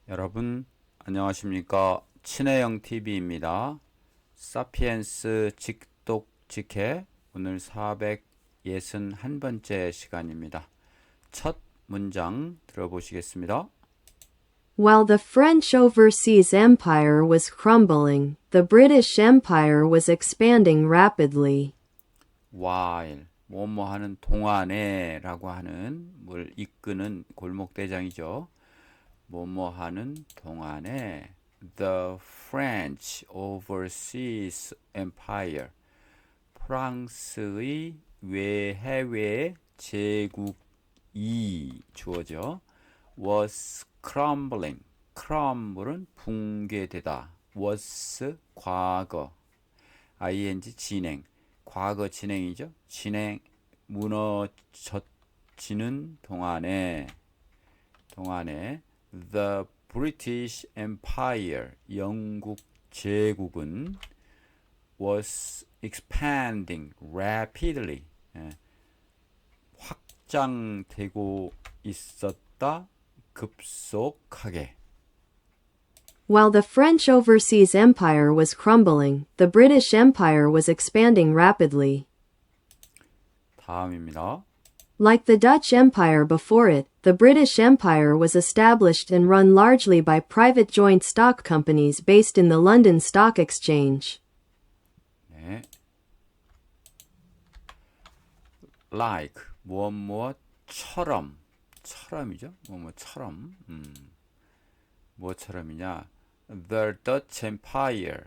여러분 안녕하십니까? 친해영 TV입니다. 사피엔스 직독직해 오늘 461번째 시간입니다. 첫 문장 들어보시겠습니다. While the French overseas empire was crumbling, the British Empire was expanding rapidly. while 뭐뭐 하는 동안에 라고 하는 뭘 이끄는 골목대장이죠. 뭐뭐 하는 동안에 The French overseas empire 프랑스의 외해외 제국이 주어져 was crumbling. crumble은 붕괴되다. was 과거. ing 진행. 과거 진행이죠. 진행 무너지는 동안에 the British Empire 영국 제국은 was expanding rapidly 확장되고 있었다 급속하게. While the French overseas empire was crumbling, the British Empire was expanding rapidly. 다음입니다. Like the Dutch Empire before it, the British Empire was established and run largely by private joint stock companies based in the London Stock Exchange. 네. like 무엇무엇처럼 처럼이죠. 뭐뭐처럼 뭐처럼이냐 The Dutch Empire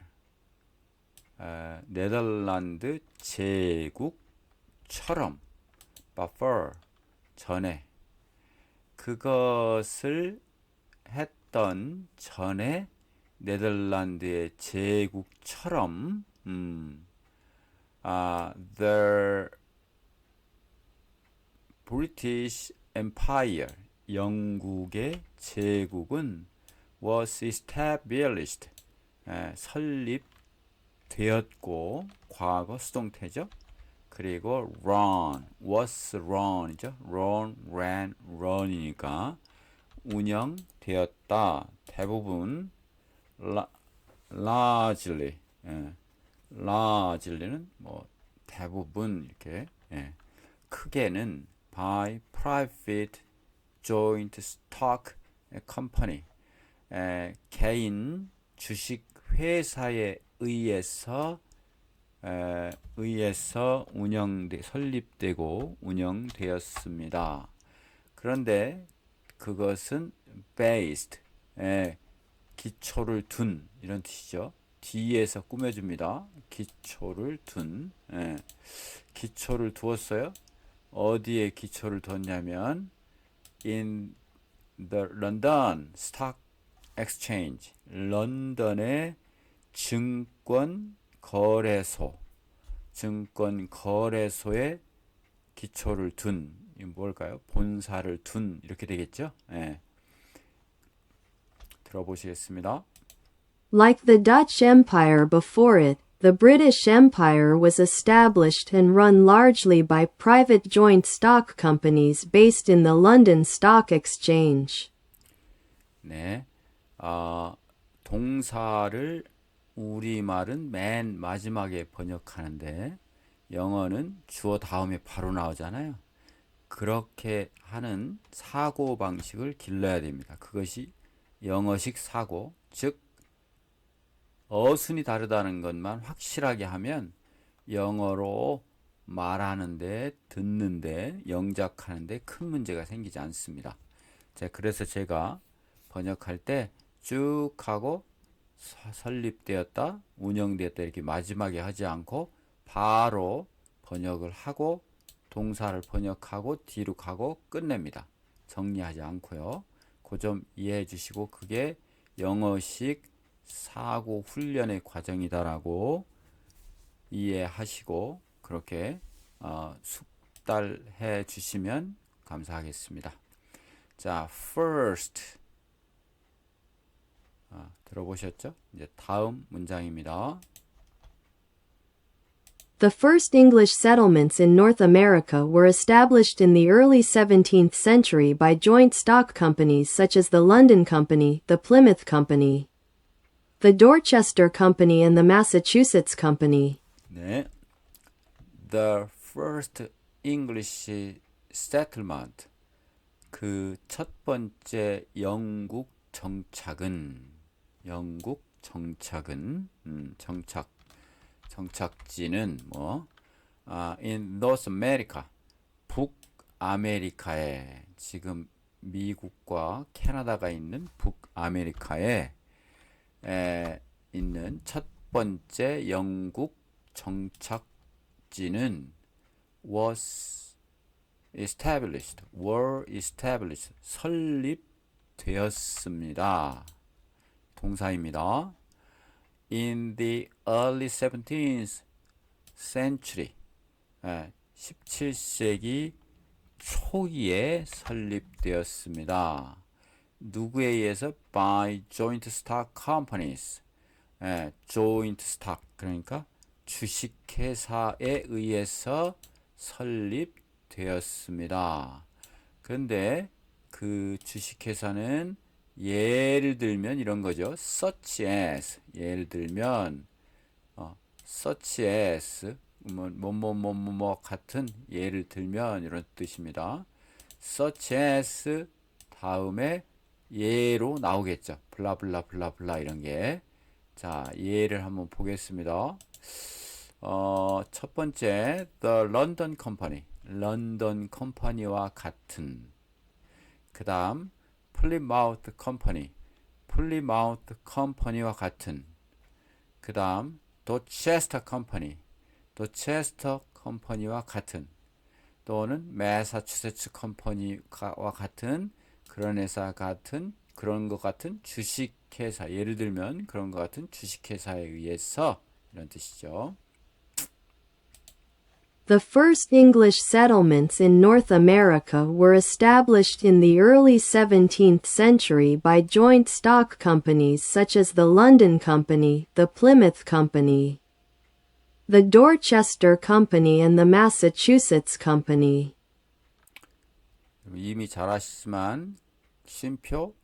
네덜란드 제국처럼 buffer 전에 그것을 했던 전에 네덜란드의 제국처럼 the British Empire 영국의 제국은 was established 설립되었고 과거 수동태죠. 그리고 run was run이죠. ran run이니까 운영되었다. 대부분 largely largely는 뭐 대부분 이렇게 크게는 by private joint stock company 개인 주식 회사에 의해서 설립되고 운영되었습니다. 그런데 그것은 based 기초를 둔 이런 뜻이죠. 뒤에서 꾸며줍니다. 기초를 둔 기초를 두었어요. 어디에 기초를 뒀냐면 in the London Stock Exchange 런던의 증권거래소에 기초를 둔 뭘까요? 본사를 둔 이렇게 되겠죠? 들어보시겠습니다. Like the Dutch Empire before it, the British Empire was established and run largely by private joint stock companies based in the London Stock Exchange. 네, 동사를 우리말은 맨 마지막에 번역하는데 영어는 주어 다음에 바로 나오잖아요. 그렇게 하는 사고 방식을 길러야 됩니다. 그것이 영어식 사고, 즉 어순이 다르다는 것만 확실하게 하면 영어로 말하는데 듣는데 영작하는데 큰 문제가 생기지 않습니다. 자, 그래서 제가 번역할 때 쭉 하고 설립되었다, 운영되었다 이렇게 마지막에 하지 않고 바로 번역을 하고 동사를 번역하고 뒤로 가고 끝냅니다. 정리하지 않고요. 그 점 이해해 주시고 그게 영어식 사고 훈련의 과정이다라고 이해하시고 그렇게 숙달해 주시면 감사하겠습니다. 자, first 들어보셨죠? 이제 다음 문장입니다. The first English settlements in North America were established in the early 17th century by joint stock companies such as the London Company, the Plymouth Company, the Dorchester Company, and the Massachusetts Company. 네. The first English settlement. 그 첫 번째 영국 정착은 정착지는 in North America, 북아메리카에, 지금 미국과 캐나다가 있는 북아메리카에 있는 첫 번째 영국 정착지는 were established, 설립되었습니다. 동사입니다. In the early 17th century, 17세기 초기에 설립되었습니다. 누구에 의해서? By joint stock companies. joint stock, 그러니까 주식회사에 의해서 설립되었습니다. 그런데 그 주식회사는 예를 들면 이런 거죠. such as, 예를 들면 such as 뭐 같은, 예를 들면 이런 뜻입니다. such as 다음에 예로 나오겠죠. 블라블라 이런 게. 자, 예를 한번 보겠습니다. 첫 번째 The London Company, 런던 컴퍼니와 같은. 그 다음 Plymouth Company, 플리마우트 컴퍼니와 같은. 그 다음 Dorchester Company, 도체스터 컴퍼니와 같은, 또는 매사추세츠 컴퍼니와 같은, 그런 회사 같은, 그런 것 같은 주식회사, 예를 들면 그런 것 같은 주식회사에 의해서, 이런 뜻이죠. The first English settlements in North America were established in the early 17th century by joint stock companies such as the London Company, the Plymouth Company, the Dorchester Company, and the Massachusetts Company. 이미 잘 아시지만 쉼표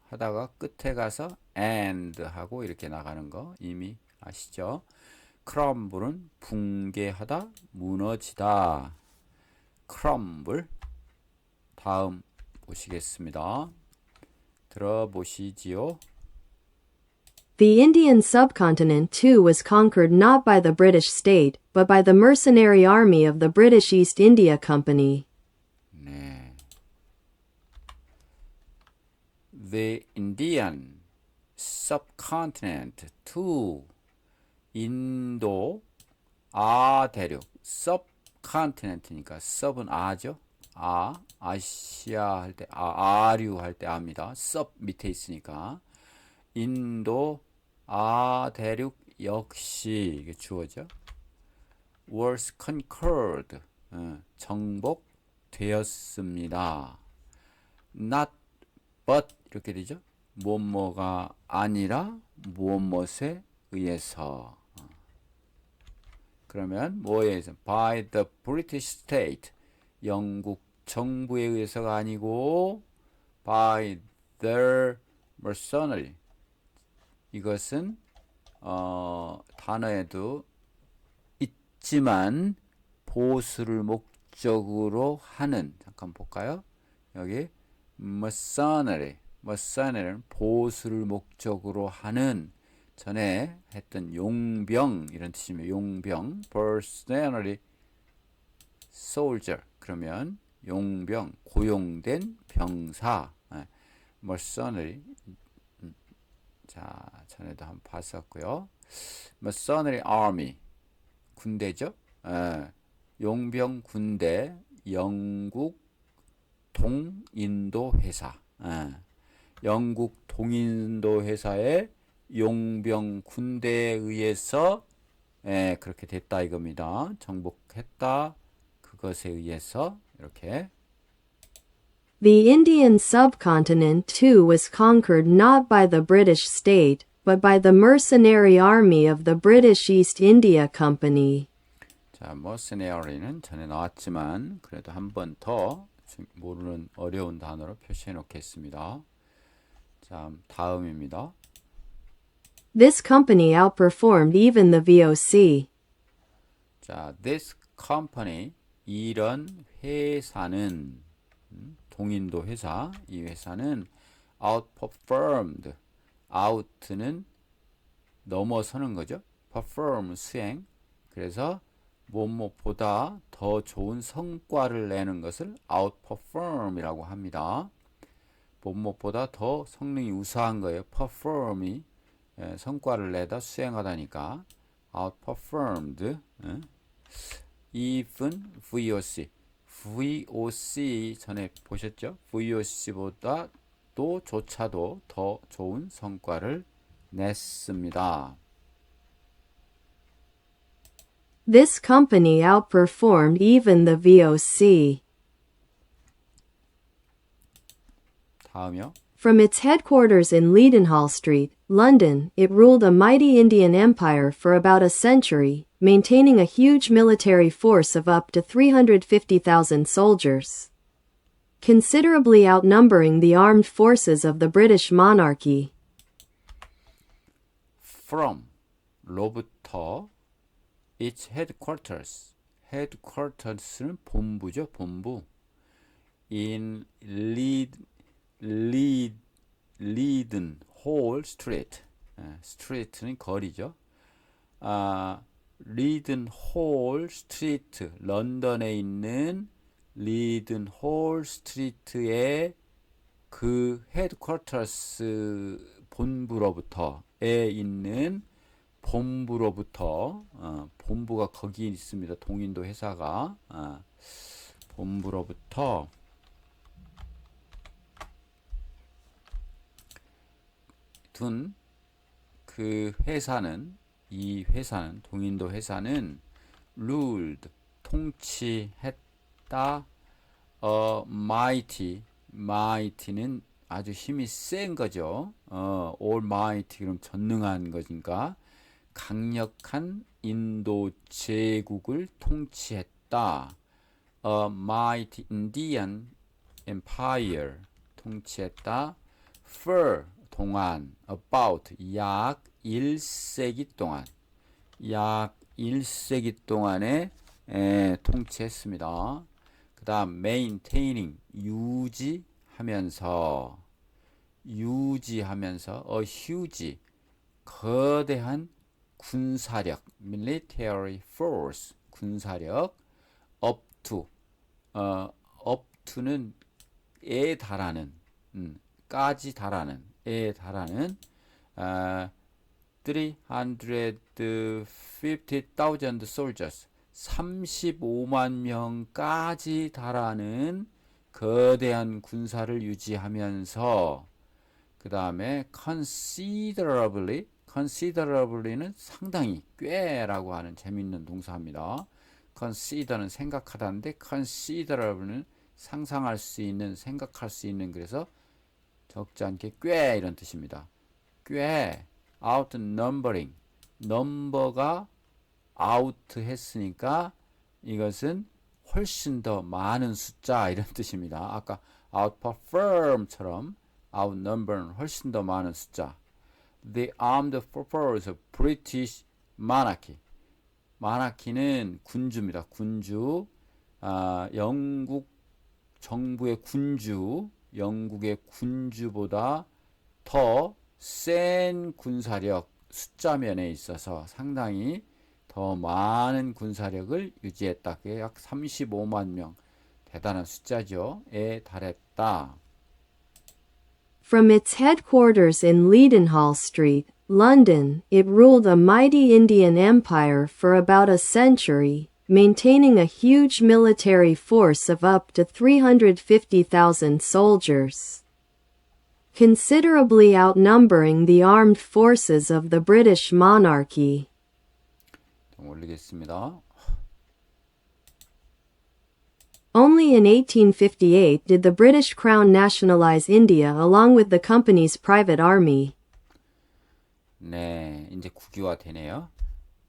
하다가 끝에 가서 and 하고 이렇게 나가는 거 이미 아시죠? 크럼블은 붕괴하다, 무너지다. 크럼블. 다음 보시겠습니다. 들어보시지요. The Indian subcontinent too was conquered not by the British state, but by the mercenary army of the British East India Company. 네. The Indian subcontinent too. 인도 대륙. subcontinent니까 sub은 아죠. 아시아 할 때 아류 할 때 아입니다. sub 밑에 있으니까. 인도 대륙 역시 이게 주어죠. was conquered. 정복되었습니다. not but 이렇게 되죠. 무엇뭐가 아니라 무엇무엇에 의해서. 그러면 뭐에 의해서? by the British state. 영국 정부에 의해서가 아니고 by their mercenary. 이것은 단어에도 있지만 보수를 목적으로 하는, 잠깐 볼까요? 여기 mercenary는 보수를 목적으로 하는, 전에 했던 용병 이런 뜻입니다. 용병, mercenary soldier. 그러면 용병, 고용된 병사. mercenary. 자, 전에도 한번 봤었고요. mercenary army, 군대죠. 용병 군대, 영국 동인도 회사. 영국 동인도 회사의 용병 군대에 의해서 그렇게 됐다 이겁니다. 정복했다. 그것에 의해서 이렇게. The Indian subcontinent too was conquered not by the British state, but by the mercenary army of the British East India Company. 자, mercenary는 전에 나왔지만 그래도 한 번 더 모르는 어려운 단어로 표시해 놓겠습니다. 자, 다음입니다. This company outperformed even the VOC. 자, this company, 이런 회사는, 동인도 회사, 이 회사는 outperformed, out는 넘어서는 거죠. perform, 수행. 그래서 뭐뭐보다 더 좋은 성과를 내는 것을 outperform이라고 합니다. 뭐뭐보다 더 성능이 우수한 거예요. perform이 성과를 내다 수행하다니까 outperformed. even VOC, VOC 전에 보셨죠? VOC보다 또 조차도 더 좋은 성과를 냈습니다. This company outperformed even the VOC. 다음이요. From its headquarters in Leadenhall Street, London, it ruled a mighty Indian empire for about a century, maintaining a huge military force of up to 350,000 soldiers, considerably outnumbering the armed forces of the British monarchy. From, 로부터, its headquarters, headquarters는 본부죠, 본부. In Leadenhall Street, street는 거리죠. Leadenhall Street, 런던에 있는 Leadenhall Street의 그 headquarters 본부로부터에 있는 본부로부터, 본부가 거기 있습니다. 동인도 회사가 본부로부터 둔 그 회사는, 이 회사는, 동인도 회사는 ruled, 통치했다. mighty는 아주 힘이 센 거죠. almighty 그럼 전능한 거니까 강력한 인도 제국을 통치했다. mighty Indian empire 통치했다. for 동안, about 약 1세기 동안, 약 1세기 동안에 통치했습니다. 그 다음 maintaining 유지하면서 a huge 거대한 군사력 military force 군사력 up to는 에 달하는 까지 달하는 에 달하는 350,000 soldiers 35만 명까지 달하는 거대한 군사를 유지하면서 그 다음에 considerably는 상당히 꽤라고 하는 재밌는 동사입니다. consider는 생각하다인데 considerably는 상상할 수 있는, 생각할 수 있는, 그래서 적지 않게 꽤 이런 뜻입니다. 꽤 outnumbering, 넘버가 out 했으니까 이것은 훨씬 더 많은 숫자 이런 뜻입니다. 아까 outperform처럼 outnumber는 훨씬 더 많은 숫자. The armed forces of British monarchy. monarchy는 군주입니다. 군주. 영국 정부의 군주, 영국의 군주보다 더 센 군사력, 숫자 면에 있어서 상당히 더 많은 군사력을 유지했다. 그게 약 35만 명, 대단한 숫자죠. 에 달했다. From its headquarters in Leadenhall Street, London, it ruled a mighty Indian empire for about a century, maintaining a huge military force of up to 350,000 soldiers, considerably outnumbering the armed forces of the British monarchy. 올리겠습니다. Only in 1858 did the British Crown nationalize India along with the company's private army. 네, 이제 국유화 되네요.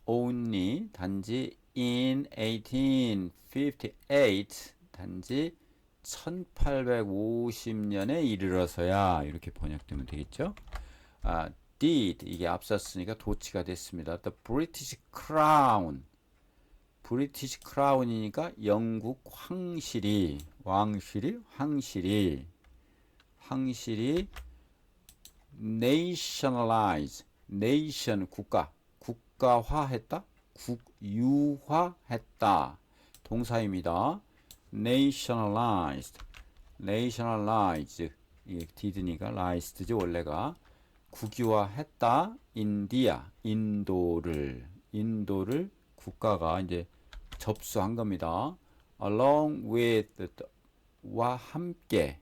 Only 단지 in 1858 단지 1850년에 이르러서야 이렇게 번역되면 되겠죠. did 이게 앞섰으니까 도치가 됐습니다. The British Crown 브리티시 크라운이니까 영국 황실이 황실이 nationalize nation 국가화했다 국유화했다 동사입니다. nationalize 이게 did니까 lised지 원래가 국유화했다. 인도를 국가가 이제 접수한 겁니다. along with 와 함께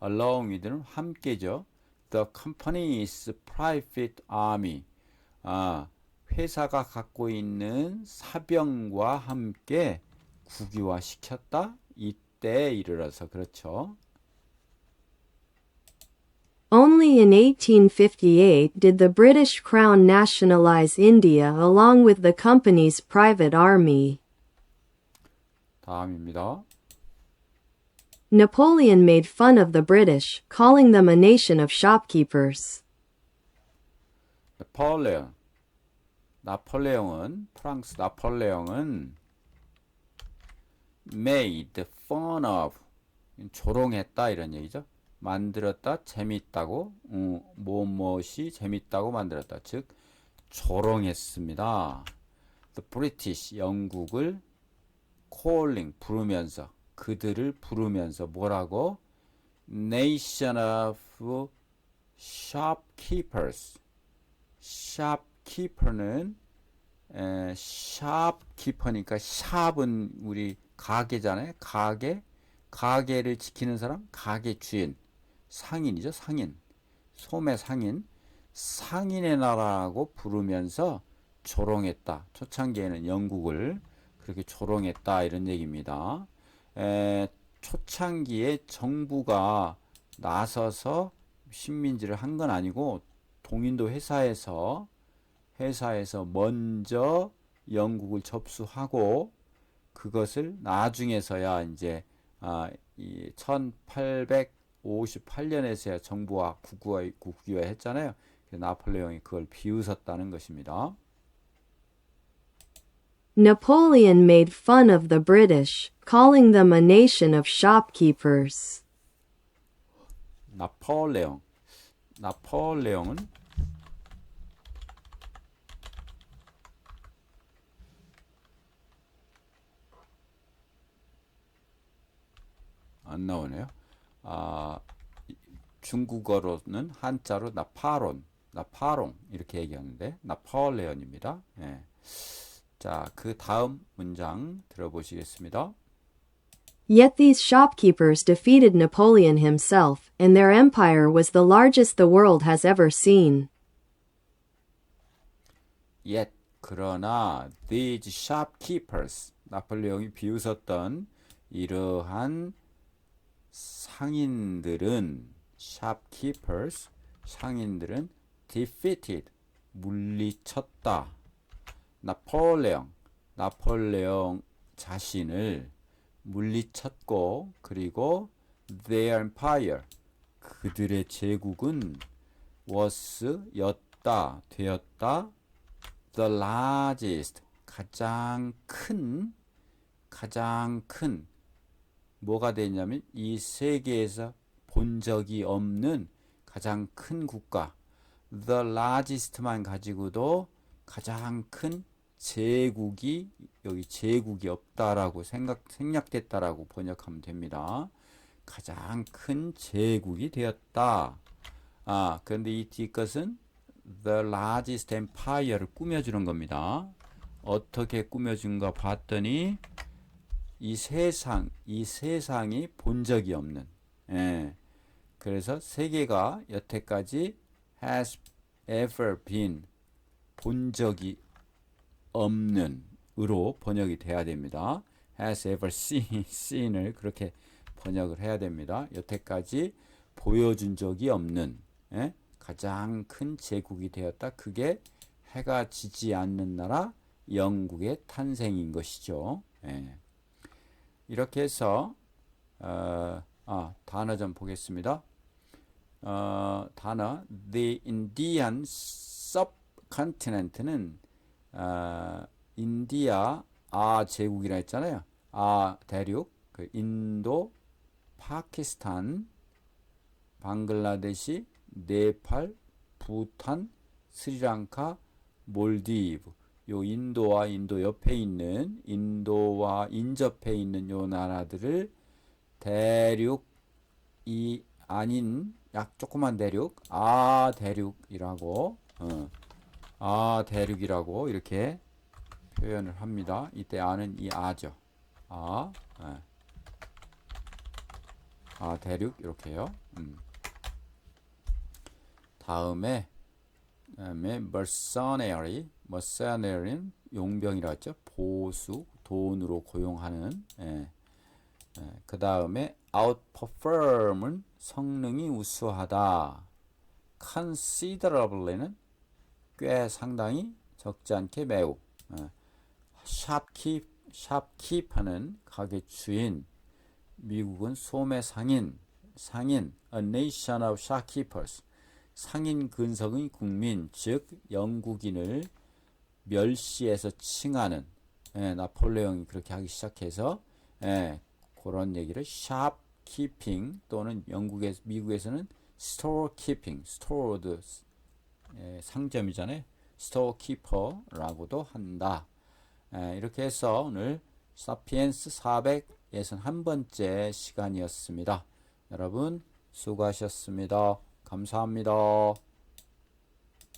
along with는 함께죠. the company's private army 회사가 갖고 있는 사병과 함께 국유화 시켰다. 이때 이르러서 그렇죠. Only in 1858 did the British Crown nationalize India along with the company's private army. 다음입니다. Napoleon made fun of the British, calling them a nation of shopkeepers. 프랑스 나폴레옹은 made fun of 조롱했다 이런 얘기죠. 만들었다 재밌다고 무엇이 재밌다고 만들었다 즉 조롱했습니다. The British 영국을 calling 부르면서 그들을 부르면서 뭐라고 nation of shopkeepers shopkeeper는 shopkeeper니까 shop은 우리 가게잖아요. 가게를 지키는 사람 가게 주인 상인이죠. 소매 상인의 나라라고 부르면서 조롱했다. 초창기에는 영국을 그렇게 조롱했다 이런 얘기입니다. 초창기에 정부가 나서서 식민지를 한 건 아니고 동인도 회사에서 먼저 영국을 접수하고 그것을 나중에서야 이제 이 1858년에서야 정부와 국유화 했잖아요. 나폴레옹이 그걸 비웃었다는 것입니다. Napoleon made fun of the British, calling them a nation of shopkeepers. 나폴레옹은 안 나오네요. 중국어로는 한자로 나파롱 이렇게 얘기하는데 나폴레옹입니다. 예. 자, 그 다음 문장 들어보시겠습니다. Yet these shopkeepers defeated Napoleon himself, and their empire was the largest the world has ever seen. Yet 그러나 these shopkeepers 나폴레옹이 비웃었던 이러한 상인들은 상인들은 defeated 물리쳤다. 나폴레옹 자신을 물리쳤고 그리고 their empire 그들의 제국은 was 되었다 the largest 가장 큰 뭐가 되냐면 이 세계에서 본 적이 없는 가장 큰 국가 the largest만 가지고도 가장 큰 제국이 여기 제국이 없다라고 생략됐다라고 번역하면 됩니다. 가장 큰 제국이 되었다. 그런데 이 뒤것은 the largest empire를 꾸며주는 겁니다. 어떻게 꾸며준가 봤더니 이 세상이 본 적이 없는. 그래서 세계가 여태까지 has ever been 본 적이 없는 으로 번역이 돼야 됩니다. has ever seen을 그렇게 번역을 해야 됩니다. 여태까지 보여준 적이 없는 가장 큰 제국이 되었다. 그게 해가 지지 않는 나라 영국의 탄생인 것이죠. 예. 이렇게 해서 단어 좀 보겠습니다. 단어 The Indian Subcontinent는 인디아 제국이라 했잖아요. 대륙, 그 인도, 파키스탄, 방글라데시, 네팔, 부탄, 스리랑카, 몰디브. 요 인도와 인도 옆에 있는 인도와 인접해 있는 요 나라들을 대륙이 아닌 조그만 대륙, 대륙이라고 대륙이라고 이렇게 표현을 합니다. 이때 아는 이 아죠. 대륙 이렇게요. 다음에 mercenary는 용병이라고 했죠. 보수, 돈으로 고용하는. 그 다음에 outperform은 성능이 우수하다. considerably는 꽤 상당히, 적지 않게 매우. shopkeeper는 가게 주인. 미국은 소매 상인, a nation of shopkeepers. 상인 근성의 국민, 즉 영국인을 멸시해서 칭하는, 나폴레옹이 그렇게 하기 시작해서 그런 얘기를 shopkeeping 또는 미국에서는 storekeeping, store도 상점이잖아요. storekeeper라고도 한다. 이렇게 해서 오늘 사피엔스 461번째 시간이었습니다. 여러분 수고하셨습니다. 감사합니다.